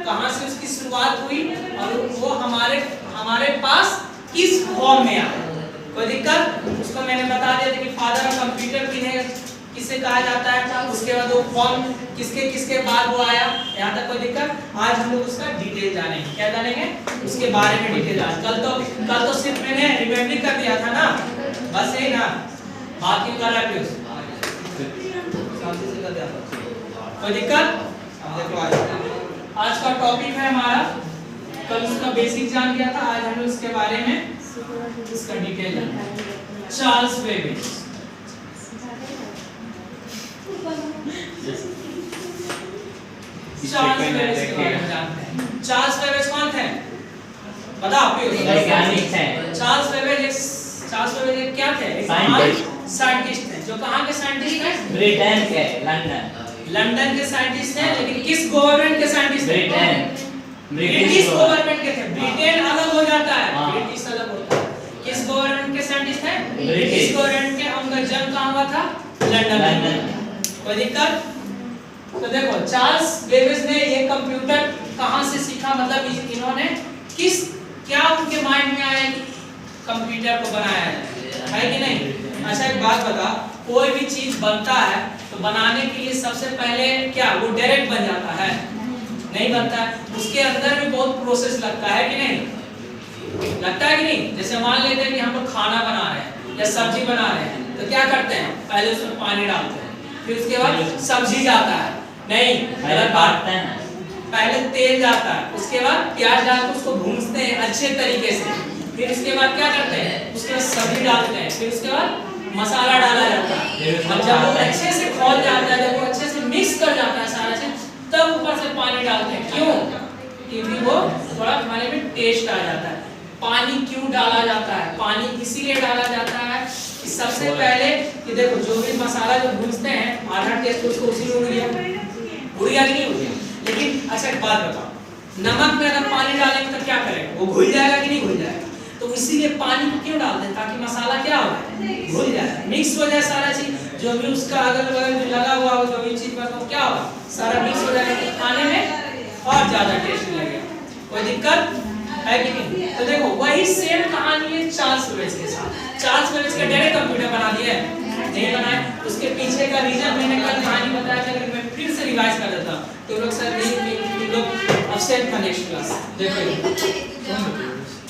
कहाँ से उसकी शुरुआत हुई और वो हमारे पास किस फॉर्म में आया। कोई दिक्कत? उसको मैंने बता दिया था कि फादर ऑफ कंप्यूटर किसे कहा जाता है, उसके बाद वो फॉर्म किसके बाद वो आया, यहाँ तक कोई दिक्कत? आज हम लोग उसका डिटेल जानेंगे। क्या जानेंगे? उसके बारे में डिटेल जानेंगे। कल तो सिर्फ मैंने रिमेम्बरिंग कर दिया था ना, बस यही ना, बाकी कर रहा है कोई दिक्कत? देखो आज का टॉपिक है हमारा, कल उसका बेसिक जान गया था, आज हम लोग उसके बारे में इसका डिटेल जानेंगे। Charles Babbage. चार्ल्स बेबेज के बारे में जानते हैं। चार्ल्स बेबेज कौन थे? बताओ। वैज्ञानिक थे। चार्ल्स बेबेज क्या थे? साइंटिस्ट थे। जो कहाँ के साइंटिस्ट थे? ब्रिटेन के, लंदन के साइंटिस्ट थे। लेकिन किस गवर्नमेंट के साइंटिस्ट थे? ब्रिटिश गवर्नमेंट के थे। ब्रिटेन अलग हो जाता है, ब्रिटिश अलग होता है। किस गवर्नमेंट के साइंटिस्ट थे? ब्रिटिश गवर्नमेंट के। उनका जन्म कहाँ हुआ था? लंदन। कोई दिक्कत? तो देखो चार्ल्स बेबेज ने ये कंप्यूटर कहाँ से सीखा, मतलब इन्होंने क्या उनके माइंड में आया कि कंप्यूटर को बनाया है कि नहीं? अच्छा एक बात बता, कोई भी चीज बनता है तो बनाने के लिए सबसे पहले क्या वो डायरेक्ट बन जाता है? नहीं बनता है, उसके अंदर भी बहुत प्रोसेस लगता है कि नहीं? लगता है कि नहीं? जैसे मान लेते हैं कि हम लोग खाना बना रहे हैं या सब्जी बना रहे हैं, तो क्या करते हैं? पहले उसमें पानी डालते हैं, फिर उसके बाद सब्जी जाता है, नहीं गलत बात है, पहले तेल जाता है, उसके बाद प्याज डालकर उसको भूनते हैं अच्छे तरीके से, फिर उसके बाद क्या करते हैं? उसके बाद सब्जी डालते हैं, फिर उसके बाद मसाला डाला जाता है, और जब वो अच्छे से खौल जाता है, जब वो अच्छे से मिक्स कर जाता है सारा चीज, तब ऊपर से पानी डालते हैं। क्यों? क्योंकि वो थोड़ा खाने में टेस्ट आ जाता है। पानी क्यों डाला जाता है? पानी इसीलिए डाला जाता है कि सबसे पहले कि देखो जो भी मसाला जो भूनते हैं, आधा टेस्ट उसको उसी में उड़ गया कि नहीं उड़ गया? लेकिन अच्छा एक बात बताओ, नमक में अगर पानी डालेंगे तो क्या करेगा? वो घुल जाएगा कि नहीं घुल जाएगा? तो इसीलिए पानी को क्यों डालते हैं? ताकि मसाला क्या हो घुल जाए, मिक्स हो जाए सारा चीज, जो भी उसका अगल बगल जो लगा हुआ हो, जो भी चीज में तो क्या होगा? सारा मिक्स हो जाएगा, तो खाने में और ज्यादा टेस्ट लगेगा। कोई दिक्कत है कि नहीं? तो देखो वही सेम कहानी है चार्ल्स बेबेज के साथ। चार्ल्स बेबेज का डायरेक्ट कंप्यूटर बना दिया नहीं बनाया, उसके पीछे का रीजन मैंने कल कहानी बताया था, लेकिन मैं फिर से रिवाइज कर देता हूं तो लोग सर नहीं लोग अपसेट का नेक्स्ट क्लास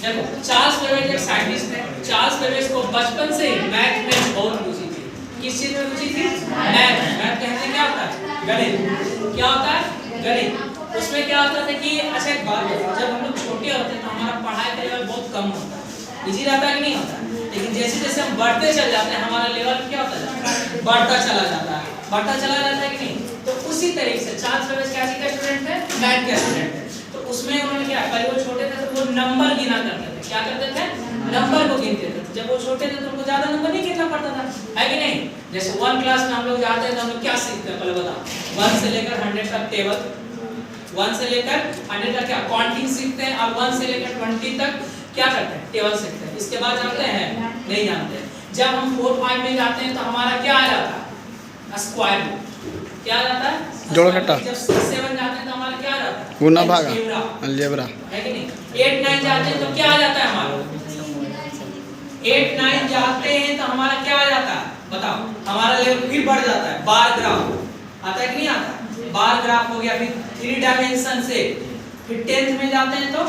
देखो चार्ल्स बेबेज एक साइंटिस्ट है। चार्ल्स बेबेज को बचपन से ही मैथ में बहुत रुचि थी। किस चीज में रुचि थी? मैथ कहते क्या होता है? गणित। क्या होता है? गणित। उसमें क्या होता था कि अच्छा एक बात बताओ, जब हम लोग छोटे होते हैं तो हमारा पढ़ाई का लेवल बहुत कम होता है, इजी रहता है कि नहीं होता? लेकिन जैसे जैसे हम बढ़ते चल जाते हैं हमारा लेवल क्या होता है? बढ़ता चला जाता है कि नहीं? तो उसी तरीके से चार्ल्स बेबेज कैसे का स्टूडेंट है? मैथ का स्टूडेंट है। तो उसमें उन्होंने क्या, पहले वो छोटे थे तो वो नंबर गिना करते थे। क्या करते थे? नंबर को गिनते थे। जब वो छोटे थे तो उनको ज्यादा नंबर नहीं गिनना पड़ता था, है कि नहीं? जैसे 1 क्लास में हम लोग जाते हैं तो हम लोग क्या सीखते हैं? पहले बताओ। 1 से लेकर 100 तक टेबल, 1 से लेकर 100 तक क्या काउंटिंग सीखते हैं, और 1 से लेकर 20 तक क्या करते हैं? टेबल सीखते हैं। इसके बाद जानते हैं? नहीं जानते। जब हम 4-5 में जाते हैं तो हमारा क्या आ जाता है? Square root. क्या आ जाता है? जोड़ घटा। जब 6-7 जाते हैं तो हमारा क्या आ जाता है? गुना भागा, अलजेब्रा, है कि नहीं? 8-9 जाते हैं तो क्या आ जाता है हमारा? 8-9 जाते हैं तो हमारा क्या आ जाता है? बताओ। हमारा लेवल फिर बढ़ जाता है, बार ग्राफ आता है कि नहीं आता? बार ग्राफ हो गया, फिर 3 डायमेंशन से, फिर 10th में जाते हैं तो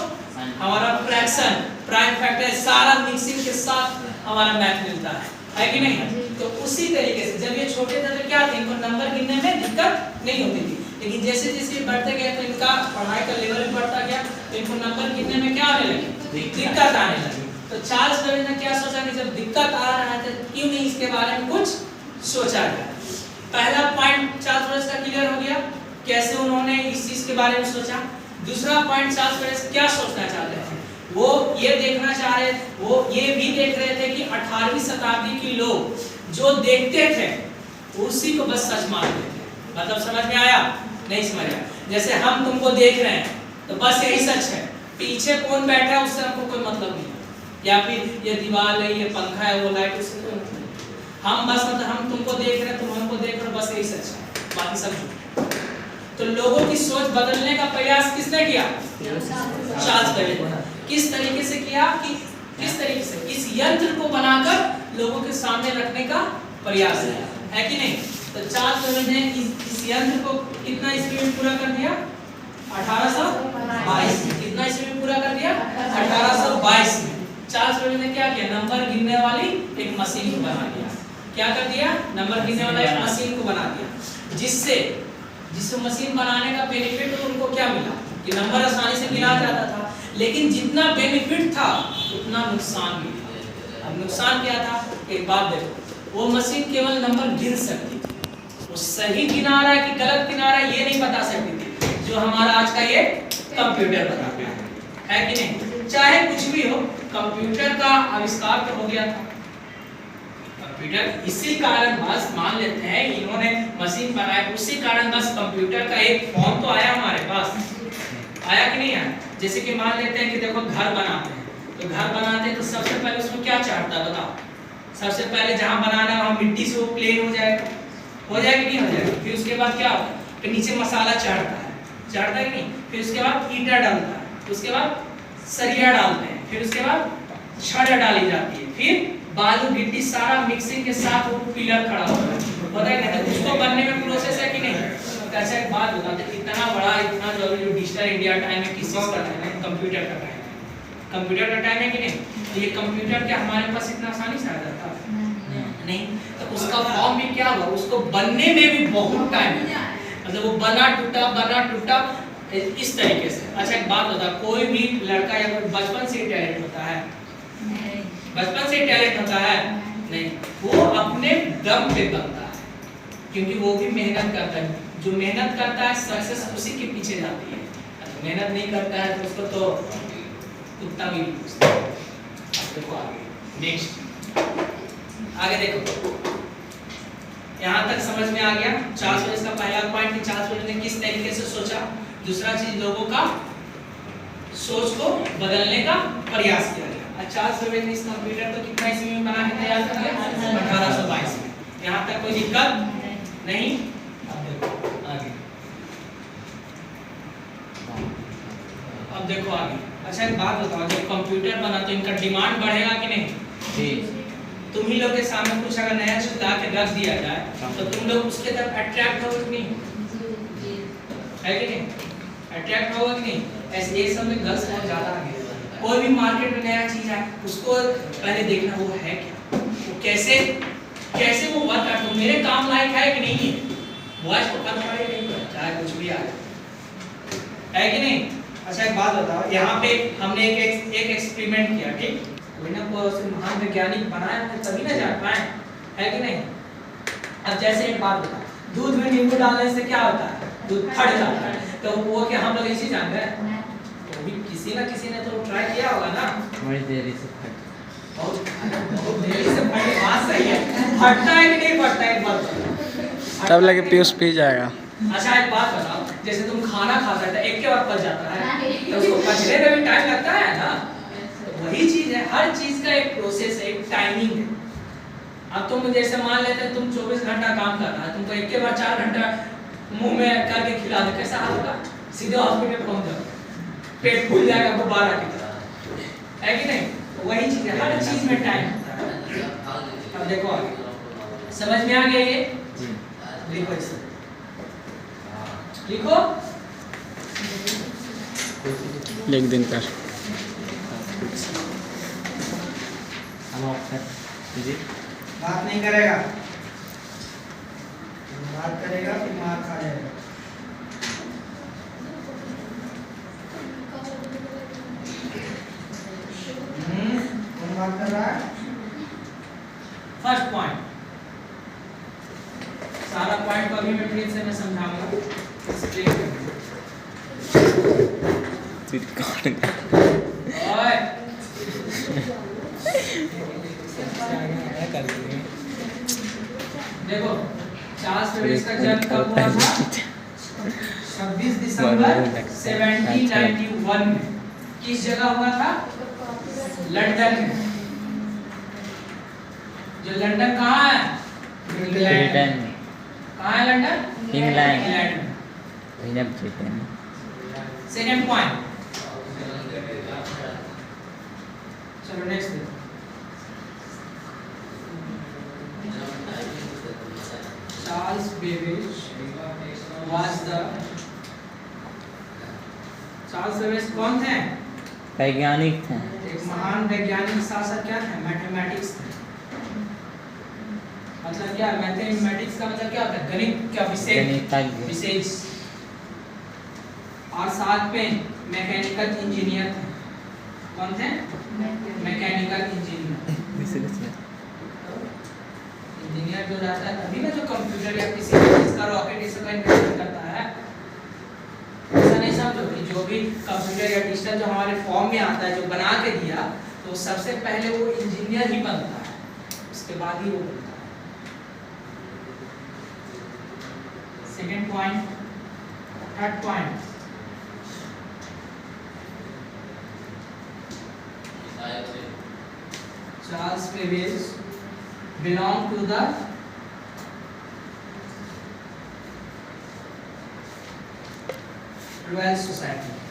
हमारा फ्रैक्शन, प्राइम फैक्टर, सारा मिक्सिंग के साथ हमारा मैथ मिलता है कि नहीं? तो उसी तरीके से जब ये छोटे थे तो क्या थे? इनको नंबर गिनने में दिक्कत नहीं होती थी, लेकिन जैसे जैसे बढ़ते गए तो इनका पढ़ाई का लेवल भी बढ़ता गया, तो इनको नंबर गिनने में क्या आने लगी? दिक्कत आने लगी। तो चार्ल्स बेबेज ने क्या सोचा कि जब दिक्कत आ रहा है तो क्यों नहीं इसके बारे में कुछ सोचा जाए। पहला पॉइंट चार्ल्स बेबेज का क्लियर हो गया, कैसे उन्होंने इस चीज के बारे में सोचा। दूसरा पॉइंट चार्ल्स बेबेज क्या सोचना चाहते थे? वो ये देखना चाह रहे, वो ये भी देख रहे थे कि 18वीं शताब्दी के लोग जो देखते थे उसी को बस सच मानते थे। मतलब समझ में आया? नहीं समझ आया? जैसे हम तुमको देख रहे हैं तो बस यही सच है, पीछे कौन बैठा है उससे हमको कोई मतलब नहीं, या फिर ये दीवार है, ये पंखा है, वो लाइट, उससे कोई मतलब नहीं। हम बस मतलब हम तुमको देख रहे हैं, तुम हमको देख रहे हो, बस यही सच है, बाकी सब झूठ। तो लोगों की सोच बदलने का प्रयास किसने किया? चार्ल्स बेबेज ने। किस तरीके से किया कि किस तरीके से इस यंत्र को बनाकर लोगों के सामने रखने का प्रयास है कि नहीं? तो चार्ल्स बेबेज ने इस यंत्र को कितना ईस्वी में पूरा कर दिया? 1822। कितना ईस्वी में पूरा कर दिया? 1822 में। चार्ल्स बेबेज ने क्या किया? नंबर गिनने वाली एक मशीन को बना दिया। क्या कर दिया? नंबर गिनने वाला एक मशीन को बना दिया, जिससे जिस मशीन बनाने का बेनिफिट उनको क्या मिला कि नंबर आसानी से गिना जाता था, लेकिन जितना बेनिफिट था उतना नुकसान भी था। अब नुकसान क्या था? एक बात देखो, वो मशीन केवल नंबर गिन सकती थी, वो सही गिना रहा है कि गलत गिना रहा है ये नहीं बता सकती थी, जो हमारा आज का ये कंप्यूटर बताता है कि नहीं? चाहे कुछ भी हो, कंप्यूटर का आविष्कार तो हो गया था। कंप्यूटर इसी कारण बस मान लेते हैं इन्होंने मशीन बनाया, उसी कारण बस कंप्यूटर का एक फॉर्म तो आया हमारे पास, आया कि नहीं आया? जैसे कि मान लेते हैं कि देखो घर बनाते हैं, तो घर बनाते हैं तो सबसे पहले उसमें क्या चाहता है बताओ? सबसे पहले जहां बनाना है वहां मिट्टी से वो प्लेन हो जाएगा कि नहीं हो जाएगा? फिर उसके बाद क्या होता है? फिर नीचे मसाला चढ़ता है कि नहीं? फिर उसके बाद ईटा डलता है, उसके बाद सरिया डालते हैं, फिर उसके बाद छड़ डाली जाती है, फिर बालू गिट्टी सारा मिक्सिंग के साथ वो पिलर खड़ा होता है कि उसको बनने में प्रोसेस है कि नहीं? तो अच्छा एक बात बताते हैं, इतना बड़ा इतना जो डिजिटल इंडिया टाइम है, किस चीज का टाइम है? कंप्यूटर का टाइम है। कंप्यूटर का टाइम है कि नहीं? तो ये कंप्यूटर क्या हमारे पास इतना आसानी से आ जाता है? नहीं। तो उसका फॉर्म भी क्या हुआ? उसको बनने में भी बहुत टाइम लगा, मतलब वो बना टूटा इस तरीके से। अच्छा एक बात बता, कोई भी लड़का या कोई बचपन से टैलेंट होता है? बचपन से टैलेंट होता है? नहीं, वो अपने दम पे बनता है, क्योंकि वो भी मेहनत करता है। जो मेहनत करता है सक्सेस उसी के पीछे जाती है, मेहनत नहीं करता है तो उसको तो कुत्ता भी नहीं पूछता। देखो आगे, नेक्स्ट आगे देखो, यहाँ तक समझ में आ गया? चार्ल्स बेबेज का पहला पॉइंट कि चार्ल्स बेबेज ने किस तरीके से सोचा। दूसरा चीज, लोगों का सोच को बदलने का प्रयास किया गया। चार्ल्स बेबेज ने इस कंप्यूटर को कितना ईस्वी में बना के तैयार कर दिया? 1822 में। यहाँ तक कोई दिक्कत नहीं? अब देखो आगे, अब देखो आगे। अच्छा एक बात बताओ, जब कंप्यूटर बना तो इनका डिमांड बढ़ेगा कि नहीं? जी। तुम ही लोग के सामने कुछ अगर नया चीज ला के रख दिया जाए तो तुम लोग उसके तरफ अट्रैक्ट होगे कि नहीं? है कि नहीं? अट्रैक्ट होगा कि नहीं? ऐसे ये सब में गर्ल्स बहुत ज्यादा आगे। कोई भी मार्केट में नया चीज है उसको पहले देखना वो है क्या, वो कैसे वो वर्क करता है, मेरे काम लायक है कि नहीं है, वॉइस को कर पड़े नहीं, चाहे कुछ भी आए, है कि नहीं? अच्छा एक बात बताओ, यहाँ पे हमने एक एक्सपेरिमेंट किया, ठीक? कोई ना कोई महान वैज्ञानिक बनाया है तभी ना जान पाए, है कि नहीं? अब जैसे एक बात बताओ, दूध में नींबू डालने से क्या होता है? दूध फट जाता है, तो वो क्या हम लोग इसी जानते हैं? तो भी किसी ने तो ट्राई किया होगा ना? बड़ी देरी से बहुत देरी से फटे, बात सही है। फटता है कि नहीं फटता है? एक बात बताओ, तब लगे पीयूष पी जाएगा। अच्छा एक बात बताओ, जैसे तुम खाना खाता है एक के बाद पच जाता है, तो उसको पचने में भी टाइम लगता है ना? तो वही चीज है, हर चीज का एक प्रोसेस है, एक टाइमिंग है। अब तुम जैसे मान लेते हैं तुम 24 घंटा काम कर रहा है, तुमको एक के बाद 4 घंटा मुंह में करके खिला दे, कैसा हाल होगा? सीधे हॉस्पिटल पहुंच जाओ, पेट फूल जाएगा गुब्बारा की तरह, है कि नहीं? वही चीज है, हर चीज में टाइम होता है। अब देखो आगे, समझ में आ गया ये? लिखो इसे, लिखो, एक दिन कर बात नहीं करेगा, बात करेगा फिर मार खा जाएगा। कौन बात कर रहा है? फर्स्ट पॉइंट, सारा पॉइंट को अभी मैं फिर से मैं समझाऊंगा, एक्सप्लेन ओए देखो, चार्ल्स बेबेज का जन्म कब हुआ था? 26 दिसंबर 1791 में। किस जगह हुआ था? लंदन में। जो लंदन कहाँ है? इंग्लैंड में। कहाँ है लंदन? इंग्लैंड में। सेकंड पॉइंट, चलो नेक्स्ट देखो। Charles Babbage was the Charles Babbage कौन थे? वैज्ञानिक थे। एक महान वैज्ञानिक शासक क्या थे? मैथमेटिक्स थे। मतलब क्या मैथमेटिक्स का मतलब क्या होता है? गणित का गणितज्ञ। विशेष। और साथ में मैकेनिकल इंजीनियर थे। कौन थे? Mechanical engineer. इंजीनियर जो रहता है अभी ना, जो कंप्यूटर या किसी चीज का रॉकेट इस का इन्वेंशन करता है, ऐसा नहीं समझो कि जो भी कंप्यूटर या डिजिटल जो हमारे फॉर्म में आता है, जो बना के दिया, तो सबसे पहले वो इंजीनियर ही बनता है, उसके बाद ही वो बनता है। Second point, third point, Charles Babbage belong to the Royal Society।